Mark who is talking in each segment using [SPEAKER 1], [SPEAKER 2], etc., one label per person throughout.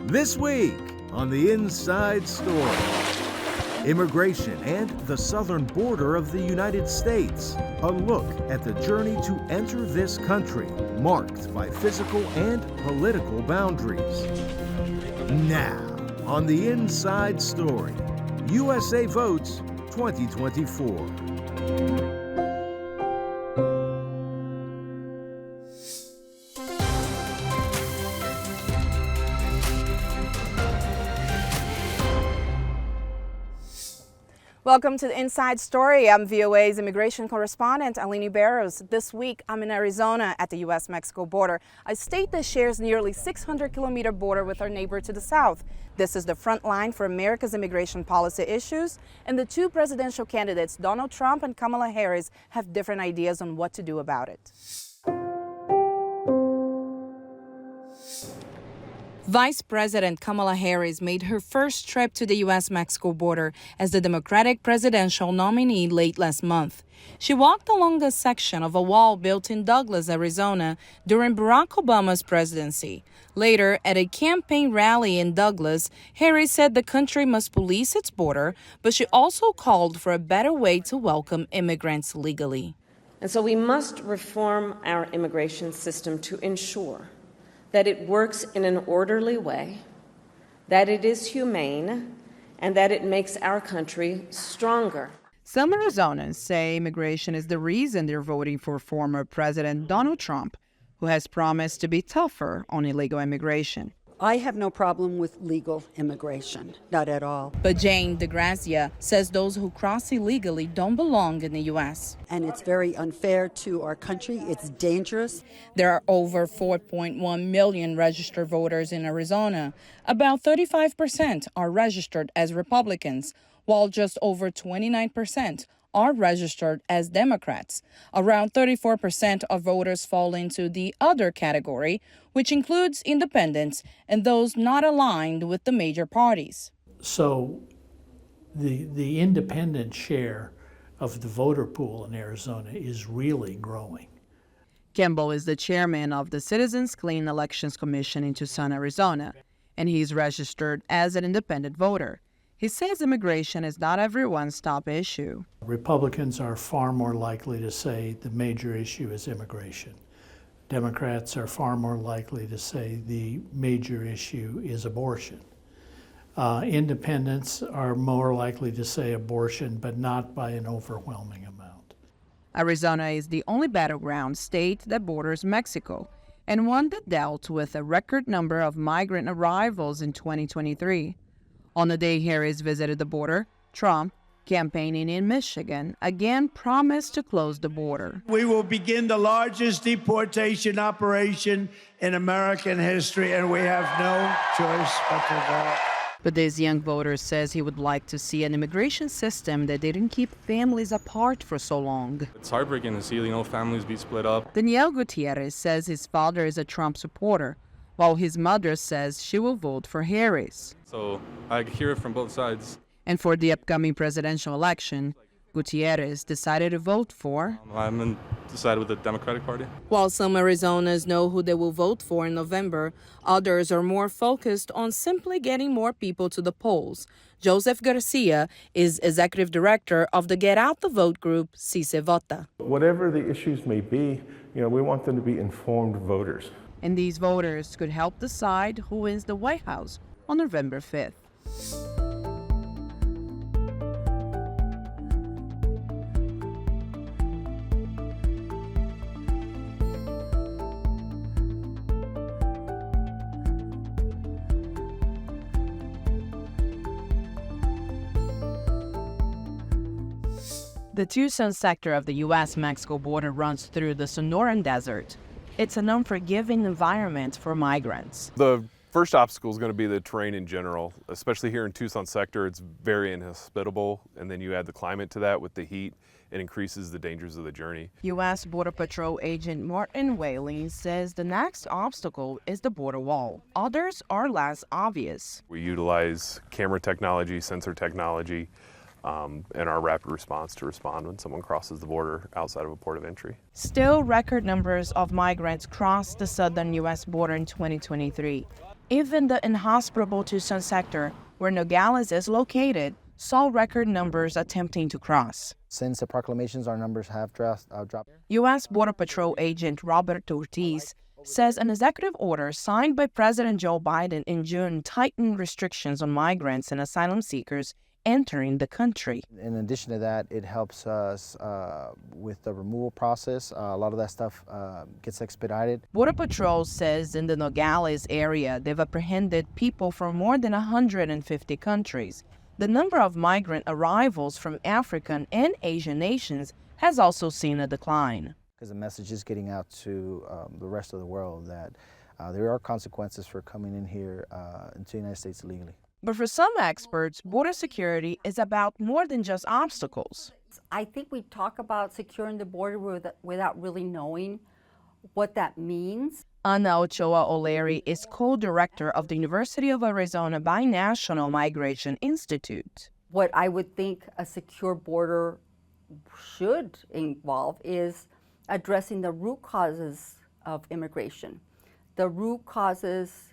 [SPEAKER 1] This week on The Inside Story, immigration and the southern border of the United States. A look at the journey to enter this country, marked by physical and political boundaries. Now, on The Inside Story, USA Votes 2024.
[SPEAKER 2] Welcome to the Inside Story. I'm VOA's immigration correspondent, Alini Barrows. This week, I'm in Arizona at the U.S.-Mexico border, a state that shares nearly 600-kilometer border with our neighbor to the south. This is the front line for America's immigration policy issues, and the two presidential candidates, Donald Trump and Kamala Harris, have different ideas on what to do about it. Vice President Kamala Harris made her first trip to the U.S.-Mexico border as the Democratic presidential nominee late last month. She walked along a section of a wall built in Douglas, Arizona, during Barack Obama's presidency. Later, at a campaign rally in Douglas, Harris said the country must police its border, but she also called for a better way to welcome immigrants legally.
[SPEAKER 3] And so we must reform our immigration system to ensure that it works in an orderly way, that it is humane, and that it makes our country stronger.
[SPEAKER 4] Some Arizonans say immigration is the reason they're voting for former President Donald Trump, who has promised to be tougher on illegal immigration.
[SPEAKER 5] I have no problem with legal immigration, not at all.
[SPEAKER 2] But Jane DeGrazia says those who cross illegally don't belong in the U.S.
[SPEAKER 5] And it's very unfair to our country. It's dangerous.
[SPEAKER 2] There are over 4.1 million registered voters in Arizona. About 35% are registered as Republicans, while just over 29% are registered as Democrats. Around 34% of voters fall into the other category, which includes independents and those not aligned with the major parties.
[SPEAKER 6] So the independent share of the voter pool in Arizona is really growing.
[SPEAKER 4] Kimball is the chairman of the Citizens Clean Elections Commission in Tucson, Arizona, and he's registered as an independent voter. He says immigration is not everyone's top issue.
[SPEAKER 6] Republicans are far more likely to say the major issue is immigration. Democrats are far more likely to say the major issue is abortion. Independents are more likely to say abortion, but not by an overwhelming amount.
[SPEAKER 4] Arizona is the only battleground state that borders Mexico, and one that dealt with a record number of migrant arrivals in 2023. On the day Harris visited the border, Trump, campaigning in Michigan, again promised to close the border.
[SPEAKER 7] We will begin the largest deportation operation in American history, and we have no choice but to vote.
[SPEAKER 4] But this young voter says he would like to see an immigration system that didn't keep families apart for so long.
[SPEAKER 8] It's heartbreaking to see, families be split up.
[SPEAKER 4] Daniel Gutierrez says his father is a Trump supporter, while his mother says she will vote for Harris.
[SPEAKER 8] So I hear it from both sides.
[SPEAKER 4] And for the upcoming presidential election, Gutierrez decided to vote for.
[SPEAKER 8] I'm decided with the Democratic Party.
[SPEAKER 2] While some Arizonans know who they will vote for in November, others are more focused on simply getting more people to the polls. Joseph Garcia is executive director of the Get Out the Vote group, Si Se Vota.
[SPEAKER 9] Whatever the issues may be, we want them to be informed voters.
[SPEAKER 4] And these voters could help decide who wins the White House on November 5th. The Tucson sector of the U.S.-Mexico border runs through the Sonoran Desert. It's an unforgiving environment for migrants.
[SPEAKER 10] The first obstacle is going to be the terrain in general, especially here in Tucson sector. It's very inhospitable, and then you add the climate to that with the heat, it increases the dangers of the journey. U.S. Border Patrol agent Martin Whaley says the next obstacle is the border wall. Others are less obvious. We utilize camera technology, sensor technology, and our rapid response to respond when someone crosses the border outside of a port of entry. Still, record numbers of migrants crossed the southern U.S. border in 2023.
[SPEAKER 4] Even the inhospitable Tucson sector, where Nogales is located, saw record numbers attempting to cross.
[SPEAKER 11] Since the proclamations, our numbers have dropped.
[SPEAKER 4] U.S. Border Patrol agent Robert Ortiz says an executive order signed by President Joe Biden in June tightened restrictions on migrants and asylum seekers entering the country.
[SPEAKER 11] In addition to that, it helps us with the removal process. A lot of that stuff gets expedited.
[SPEAKER 4] Border Patrol says in the Nogales area, they've apprehended people from more than 150 countries. The number of migrant arrivals from African and Asian nations has also seen a decline.
[SPEAKER 11] Because the message is getting out to the rest of the world that there are consequences for coming in here into the United States illegally.
[SPEAKER 4] But for some experts, border security is about more than just obstacles.
[SPEAKER 5] I think we talk about securing the border without really knowing what that means.
[SPEAKER 4] Ana Ochoa O'Leary is co-director of the University of Arizona Binational Migration Institute.
[SPEAKER 5] What I would think a secure border should involve is addressing the root causes of immigration, the root causes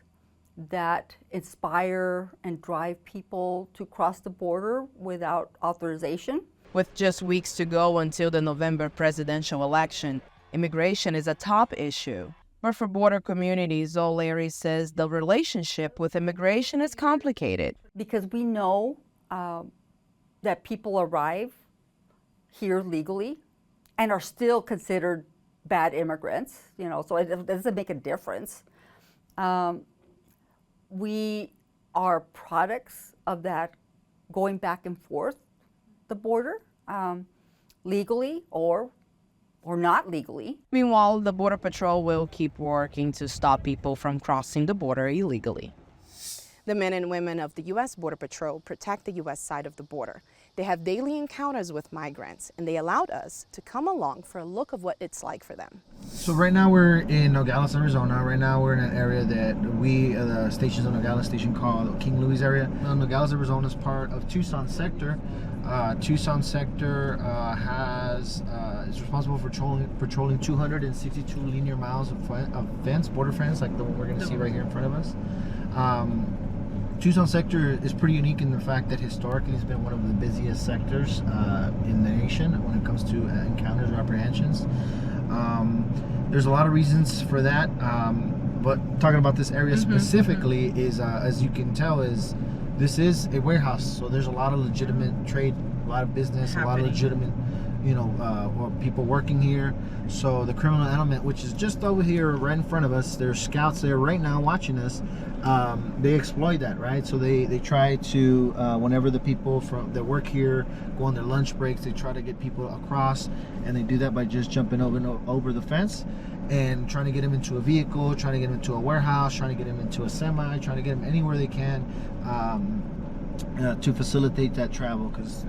[SPEAKER 5] that inspire and drive people to cross the border without authorization.
[SPEAKER 4] With just weeks to go until the November presidential election, immigration is a top issue. But for border communities, O'Leary says the relationship with immigration is complicated.
[SPEAKER 5] Because we know that people arrive here legally and are still considered bad immigrants, so it doesn't make a difference. We are products of that going back and forth the border, legally or not legally.
[SPEAKER 4] Meanwhile, the Border Patrol will keep working to stop people from crossing the border illegally.
[SPEAKER 2] The men and women of the U.S. Border Patrol protect the U.S. side of the border. They have daily encounters with migrants, and they allowed us to come along for a look of what it's like for them.
[SPEAKER 12] So right now we're in Nogales, Arizona. Right now we're in an area that the stations on Nogales station called King Louis area. Nogales, Arizona is part of Tucson sector. Tucson sector is responsible for patrolling 262 linear miles of fence, border fence, like the one we're going to see right here in front of us. Tucson sector is pretty unique in the fact that historically it's been one of the busiest sectors in the nation when it comes to encounters or apprehensions. There's a lot of reasons for that, but talking about this area specifically is, as you can tell, this is a warehouse, so there's a lot of legitimate trade, a lot of business, a lot of legitimate, people working here. So the criminal element, which is just over here right in front of us, there's scouts there right now watching us. They exploit that, right? So they try to, whenever the people that work here go on their lunch breaks, they try to get people across, and they do that by just jumping over the fence and trying to get them into a vehicle, trying to get them into a warehouse, trying to get them into a semi, trying to get them anywhere they can to facilitate that travel, because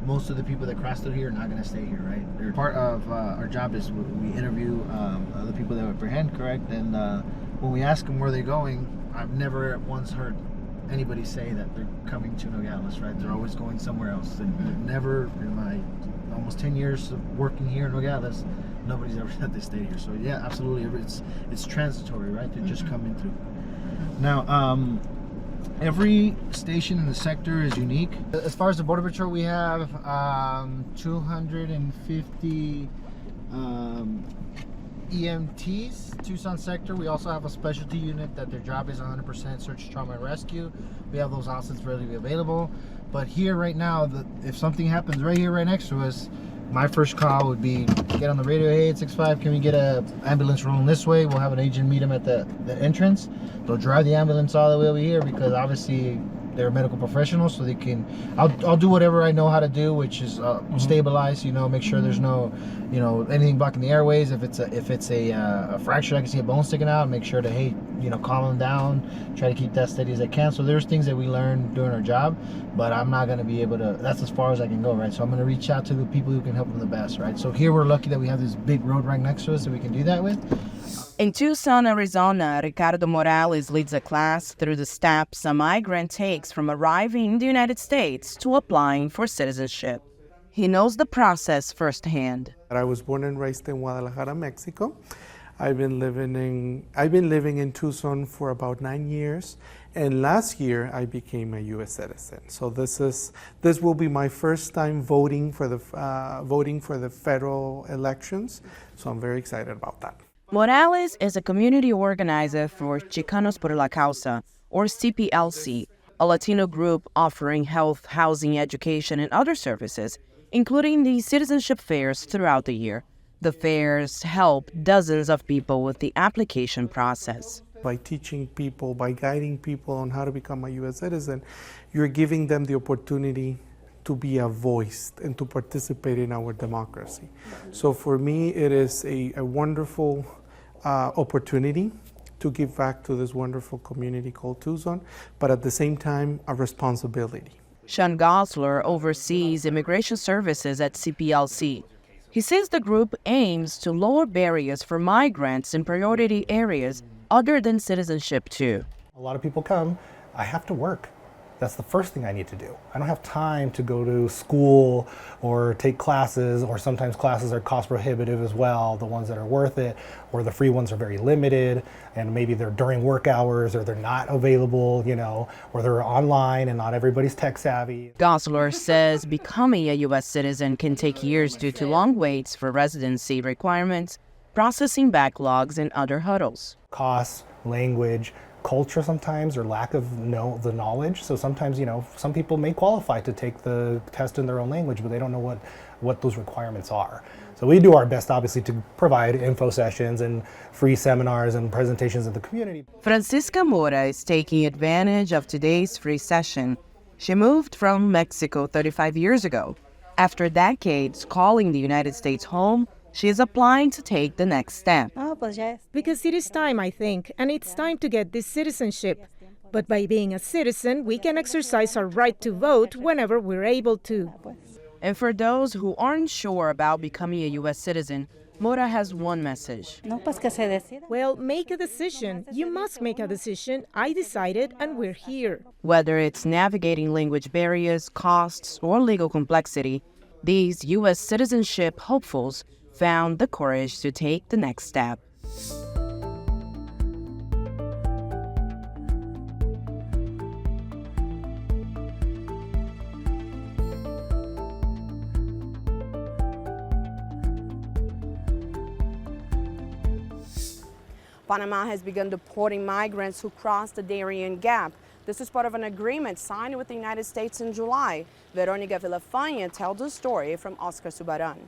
[SPEAKER 12] most of the people that cross through here are not going to stay here, right? Part of our job is we interview the people that apprehend, correct? And when we ask them where they're going, I've never once heard anybody say that they're coming to Nogales, right? They're always going somewhere else. And never, in my almost 10 years of working here in Nogales, nobody's ever said they stay here. So yeah, absolutely, it's transitory, right? They're just coming through. Now, every station in the sector is unique. As far as the Border Patrol, we have 250 EMTs, Tucson sector. We also have a specialty unit that their job is 100% search, trauma, and rescue. We have those assets readily available. But here right now, if something happens right here, right next to us, my first call would be get on the radio. Hey, 865, can we get an ambulance rolling this way? We'll have an agent meet them at the entrance. They'll drive the ambulance all the way over here, because obviously they're medical professionals, so they can. I'll do whatever I know how to do, which is stabilize. Make sure there's no, anything blocking the airways. If it's a fracture, I can see a bone sticking out. Make sure to calm them down. Try to keep that steady as I can. So there's things that we learn during our job, but I'm not going to be able to. That's as far as I can go, right? So I'm going to reach out to the people who can help them the best, right? So here we're lucky that we have this big road right next to us that we can do that with.
[SPEAKER 4] In Tucson, Arizona, Ricardo Morales leads a class through the steps a migrant takes from arriving in the United States to applying for citizenship. He knows the process firsthand.
[SPEAKER 13] I was born and raised in Guadalajara, Mexico. I've been living in Tucson for about 9 years, and last year I became a U.S. citizen. So this will be my first time voting for the federal elections. So I'm very excited about that.
[SPEAKER 4] Morales is a community organizer for Chicanos por la Causa, or CPLC, a Latino group offering health, housing, education, and other services, including the citizenship fairs throughout the year. The fairs help dozens of people with the application process.
[SPEAKER 13] By teaching people, by guiding people on how to become a U.S. citizen, you're giving them the opportunity to be a voice and to participate in our democracy. So for me, it is a wonderful opportunity to give back to this wonderful community called Tucson, but at the same time, a responsibility.
[SPEAKER 4] Sean Gosler oversees immigration services at CPLC. He says the group aims to lower barriers for migrants in priority areas other than citizenship too.
[SPEAKER 14] A lot of people come, I have to work. That's the first thing I need to do. I don't have time to go to school or take classes, or sometimes classes are cost prohibitive as well, the ones that are worth it, or the free ones are very limited, and maybe they're during work hours, or they're not available, or they're online and not everybody's tech savvy.
[SPEAKER 4] Gosler says becoming a U.S. citizen can take years due to long waits for residency requirements, processing backlogs, and other hurdles.
[SPEAKER 14] Costs, language, culture sometimes, or lack of the knowledge. So sometimes, some people may qualify to take the test in their own language, but they don't know what those requirements are. So we do our best, obviously, to provide info sessions and free seminars and presentations in the community.
[SPEAKER 4] Francisca Mora is taking advantage of today's free session. She moved from Mexico 35 years ago. After decades calling the United States home, she is applying to take the next step.
[SPEAKER 15] Because it is time, I think, and it's time to get this citizenship. But by being a citizen, we can exercise our right to vote whenever we're able to.
[SPEAKER 4] And for those who aren't sure about becoming a U.S. citizen, Mora has one message.
[SPEAKER 15] Well, make a decision. You must make a decision. I decided, and we're here.
[SPEAKER 4] Whether it's navigating language barriers, costs, or legal complexity, these U.S. citizenship hopefuls found the courage to take the next step.
[SPEAKER 2] Panama has begun deporting migrants who cross the Darien Gap. This is part of an agreement signed with the United States in July. Veronica Villafaña tells the story from Oscar Subaran.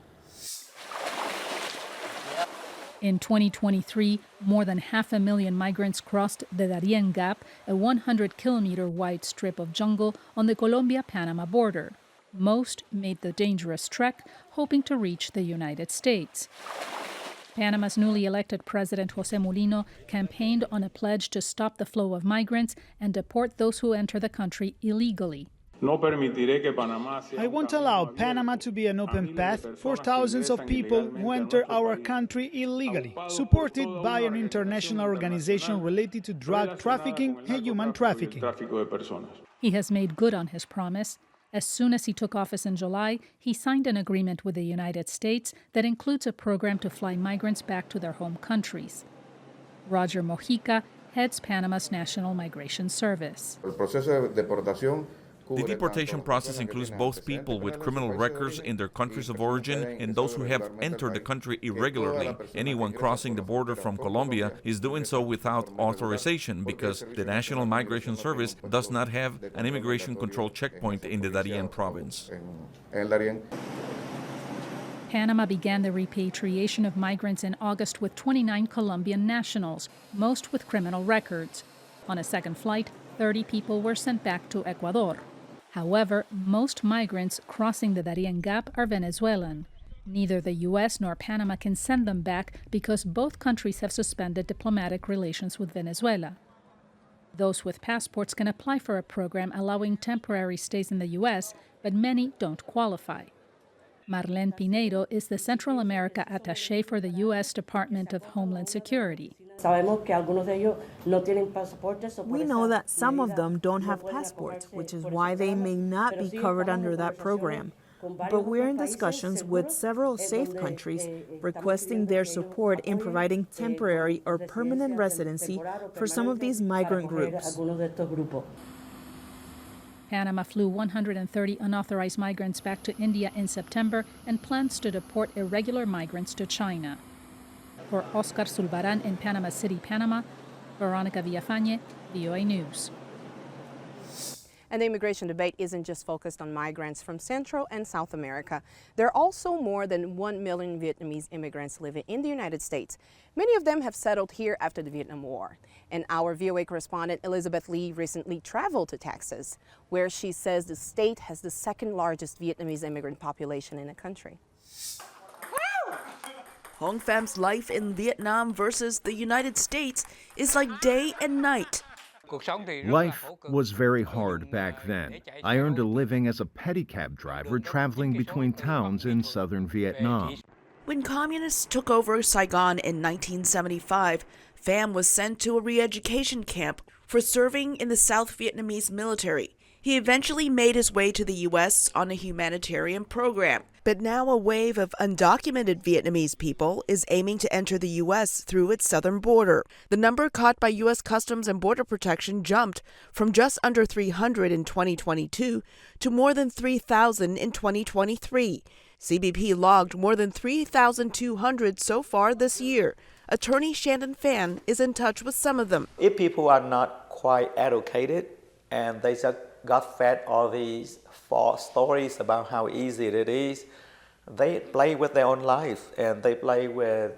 [SPEAKER 16] In 2023, more than 500,000 migrants crossed the Darien Gap, a 100-kilometer wide strip of jungle on the Colombia-Panama border. Most made the dangerous trek, hoping to reach the United States. Panama's newly elected president, José Mulino, campaigned on a pledge to stop the flow of migrants and deport those who enter the country illegally.
[SPEAKER 17] I won't allow Panama to be an open path for thousands of people who enter our country illegally, supported by an international organization related to drug trafficking and human trafficking.
[SPEAKER 16] He has made good on his promise. As soon as he took office in July, he signed an agreement with the United States that includes a program to fly migrants back to their home countries. Roger Mojica heads Panama's National Migration Service.
[SPEAKER 18] The deportation process includes both people with criminal records in their countries of origin and those who have entered the country irregularly. Anyone crossing the border from Colombia is doing so without authorization because the National Migration Service does not have an immigration control checkpoint in the Darien province.
[SPEAKER 16] Panama began the repatriation of migrants in August with 29 Colombian nationals, most with criminal records. On a second flight, 30 people were sent back to Ecuador. However, most migrants crossing the Darien Gap are Venezuelan. Neither the U.S. nor Panama can send them back because both countries have suspended diplomatic relations with Venezuela. Those with passports can apply for a program allowing temporary stays in the U.S., but many don't qualify. Marlene Pinedo is the Central America attaché for the U.S. Department of Homeland Security.
[SPEAKER 19] We know that some of them don't have passports, which is why they may not be covered under that program. but we're in discussions with several safe countries requesting their support in providing temporary or permanent residency for some of these migrant groups.
[SPEAKER 16] Panama flew 130 unauthorized migrants back to India in September and plans to deport irregular migrants to China. For Oscar Zulbarán in Panama City, Panama, Veronica Villafañe, VOA News.
[SPEAKER 20] And the immigration debate isn't just focused on migrants from Central and South America. There are also more than 1 million Vietnamese immigrants living in the United States. Many of them have settled here after the Vietnam War. And our VOA correspondent Elizabeth Lee recently traveled to Texas, where she says the state has the second largest Vietnamese immigrant population in the country.
[SPEAKER 21] Hong Pham's life in Vietnam versus the United States is like day and night.
[SPEAKER 1] Life was very hard back then. I earned a living as a pedicab driver traveling between towns in southern Vietnam.
[SPEAKER 21] When communists took over Saigon in 1975, Pham was sent to a re-education camp for serving in the South Vietnamese military. He eventually made his way to the U.S. on a humanitarian program. But now a wave of undocumented Vietnamese people is aiming to enter the U.S. through its southern border. The number caught by U.S. Customs and Border Protection jumped from just under 300 in 2022 to more than 3,000 in 2023. CBP logged more than 3,200 so far this year. Attorney Shandon Phan is in touch with some of them.
[SPEAKER 22] If people are not quite educated and they just got fed all these false stories about how easy it is, they play with their own life and they play with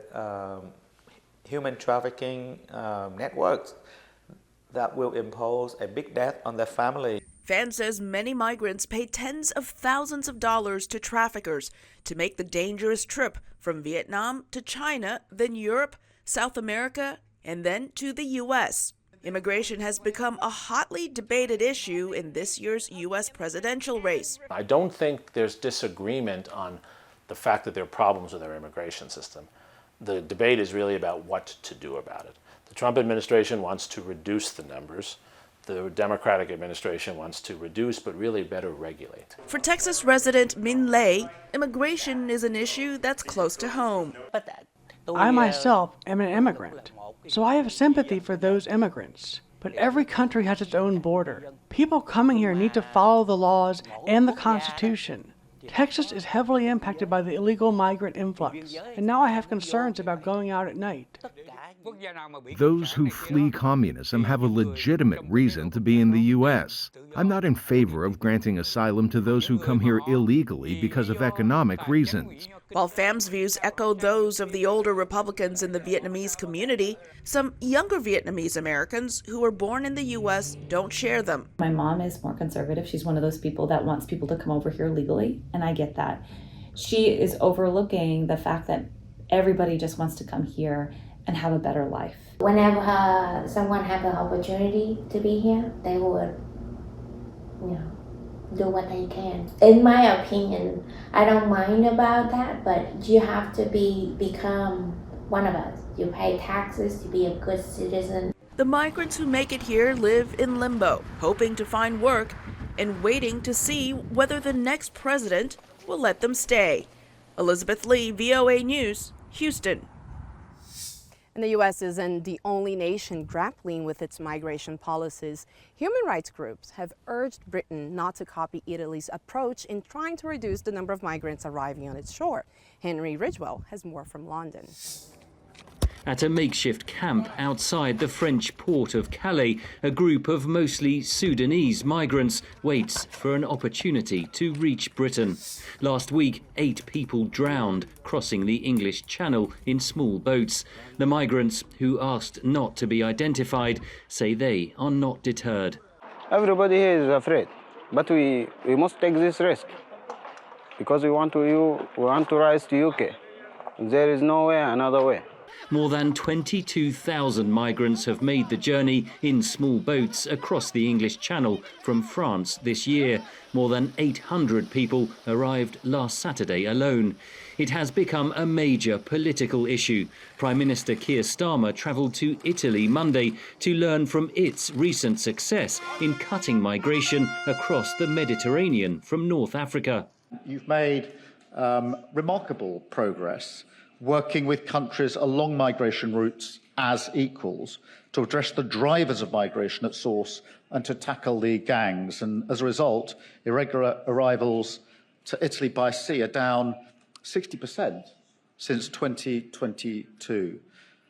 [SPEAKER 22] human trafficking networks that will impose a big debt on their family.
[SPEAKER 21] Phan says many migrants pay tens of thousands of dollars to traffickers to make the dangerous trip from Vietnam to China, then Europe, South America, and then to the U.S. Immigration has become a hotly debated issue in this year's U.S. presidential race.
[SPEAKER 23] I don't think there's disagreement on the fact that there are problems with our immigration system. The debate is really about what to do about it. The Trump administration wants to reduce the numbers. The Democratic administration wants to reduce, but really better regulate.
[SPEAKER 21] For Texas resident Min Lei, immigration is an issue that's close to home.
[SPEAKER 24] I myself am an immigrant, so I have sympathy for those immigrants. But every country has its own border. People coming here need to follow the laws and the Constitution. Texas is heavily impacted by the illegal migrant influx, and now I have concerns about going out at night.
[SPEAKER 1] Those who flee communism have a legitimate reason to be in the U.S. I'm not in favor of granting asylum to those who come here illegally because of economic reasons.
[SPEAKER 21] While Pham's views echo those of the older Republicans in the Vietnamese community, some younger Vietnamese Americans who were born in the U.S. don't share them.
[SPEAKER 25] My mom is more conservative. She's one of those people that wants people to come over here legally, and I get that. She is overlooking the fact that everybody just wants to come here and have a better life.
[SPEAKER 26] Whenever someone has the opportunity to be here, they would, do what they can. In my opinion, I don't mind about that, but you have to become one of us. You pay taxes to be a good citizen.
[SPEAKER 21] The migrants who make it here live in limbo, hoping to find work and waiting to see whether the next president will let them stay. Elizabeth Lee, VOA News, Houston.
[SPEAKER 20] And the U.S. isn't the only nation grappling with its migration policies. Human rights groups have urged Britain not to copy Italy's approach in trying to reduce the number of migrants arriving on its shore. Henry Ridgwell has more from London.
[SPEAKER 27] At a makeshift camp outside the French port of Calais, a group of mostly Sudanese migrants waits for an opportunity to reach Britain. Last week, 8 people drowned crossing the English Channel in small boats. The migrants, who asked not to be identified, say they are not deterred.
[SPEAKER 28] Everybody here is afraid, but we must take this risk because we want to rise to UK. There is no way another way.
[SPEAKER 27] More than 22,000 migrants have made the journey in small boats across the English Channel from France this year. More than 800 people arrived last Saturday alone. It has become a major political issue. Prime Minister Keir Starmer travelled to Italy Monday to learn from its recent success in cutting migration across the Mediterranean from North Africa.
[SPEAKER 3] You've made remarkable progress working with countries along migration routes as equals to address the drivers of migration at source and to tackle the gangs. And as a result, irregular arrivals to Italy by sea are down 60% since 2022.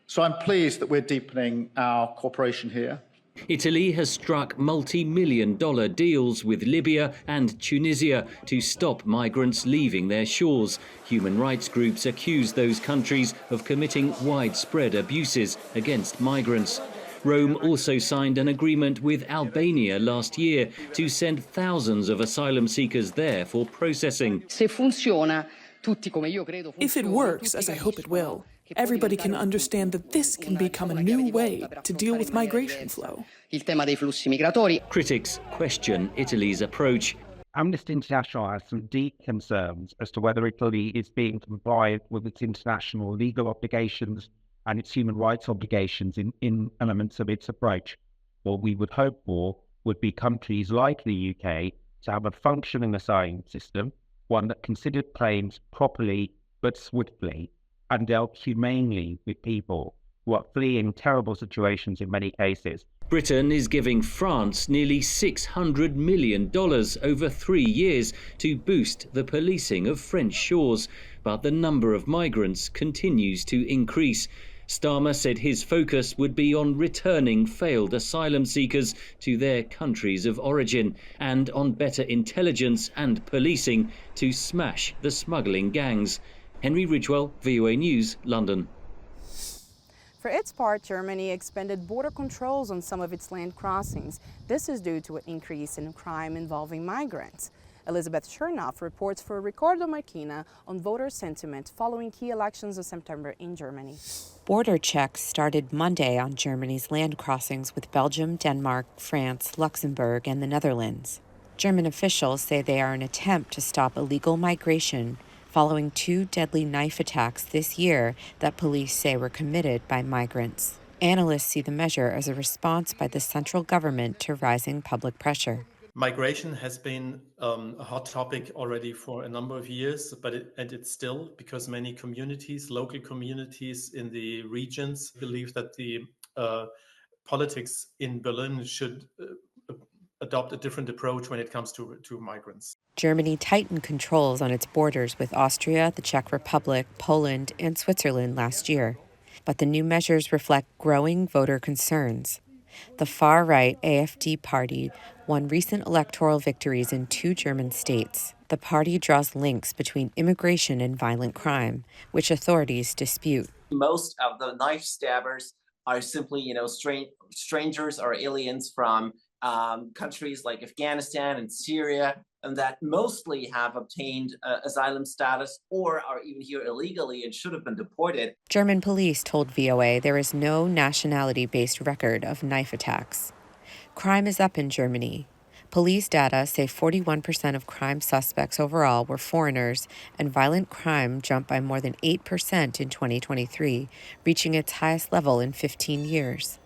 [SPEAKER 3] So I'm pleased that we're deepening our cooperation here.
[SPEAKER 27] Italy has struck multi-million-dollar deals with Libya and Tunisia to stop migrants leaving their shores. Human rights groups accuse those countries of committing widespread abuses against migrants. Rome also signed an agreement with Albania last year to send thousands of asylum seekers there for processing.
[SPEAKER 5] If it works, as I hope it will, everybody can understand that this can become a new way to deal with migration flow.
[SPEAKER 27] Critics question Italy's approach.
[SPEAKER 6] Amnesty International has some deep concerns as to whether Italy is being compliant with its international legal obligations and its human rights obligations in elements of its approach. What we would hope for would be countries like the UK to have a functioning asylum system, one that considered claims properly but swiftly and dealt humanely with people who are fleeing terrible situations in many cases.
[SPEAKER 27] Britain is giving France nearly $600 million over 3 years to boost the policing of French shores, but the number of migrants continues to increase. Starmer said his focus would be on returning failed asylum seekers to their countries of origin and on better intelligence and policing to smash the smuggling gangs. Henry Ridgewell, VOA News, London.
[SPEAKER 20] For its part, Germany expanded border controls on some of its land crossings. This is due to an increase in crime involving migrants. Elizabeth Chernoff reports for Ricardo Marquina on voter sentiment following key elections of September in Germany.
[SPEAKER 7] Border checks started Monday on Germany's land crossings with Belgium, Denmark, France, Luxembourg, and the Netherlands. German officials say they are an attempt to stop illegal migration following 2 deadly knife attacks this year that police say were committed by migrants. Analysts see the measure as a response by the central government to rising public pressure.
[SPEAKER 8] Migration has been a hot topic already for a number of years, but it's still, because many communities, local communities in the regions, believe that the politics in Berlin should adopt a different approach when it comes to migrants.
[SPEAKER 7] Germany tightened controls on its borders with Austria, the Czech Republic, Poland, and Switzerland last year. But the new measures reflect growing voter concerns. The far-right AfD party won recent electoral victories in 2 German states. The party draws links between immigration and violent crime, which authorities dispute.
[SPEAKER 9] Most of the knife stabbers are simply, strangers or aliens from countries like Afghanistan and Syria, and that mostly have obtained asylum status or are even here illegally and should have been deported.
[SPEAKER 7] German police told VOA there is no nationality-based record of knife attacks. Crime is up in Germany. Police data say 41% of crime suspects overall were foreigners, and violent crime jumped by more than 8% in 2023, reaching its highest level in 15 years.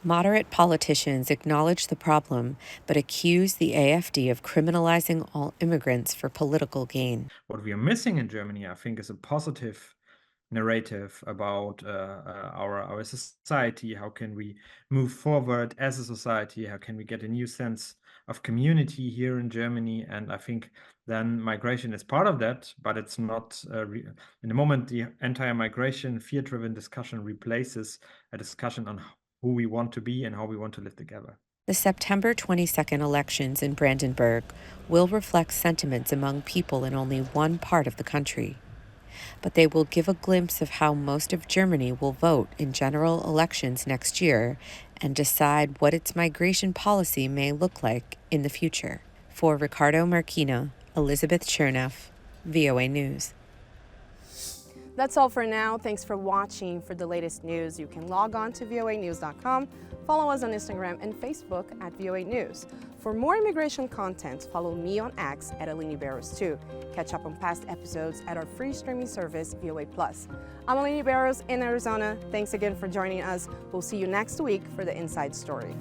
[SPEAKER 7] Moderate politicians acknowledge the problem, but accuse the AfD of criminalizing all immigrants for political gain.
[SPEAKER 10] What we are missing in Germany, I think, is a positive narrative about our society. How can we move forward as a society? How can we get a new sense of community here in Germany? And I think then migration is part of that, but it's not, in the moment, the entire migration fear-driven discussion replaces a discussion on who we want to be and how we want to live together.
[SPEAKER 7] The September 22nd elections in Brandenburg will reflect sentiments among people in only one part of the country. But they will give a glimpse of how most of Germany will vote in general elections next year and decide what its migration policy may look like in the future. For Ricardo Marquina, Elizabeth Chernoff, VOA News.
[SPEAKER 20] That's all for now. Thanks for watching. For the latest news, you can log on to voanews.com, follow us on Instagram and Facebook at VOA News. For more immigration content, follow me on X at Alini Barros 2. Catch up on past episodes at our free streaming service, VOA Plus. I'm Alini Barros in Arizona. Thanks again for joining us. We'll see you next week for the Inside Story.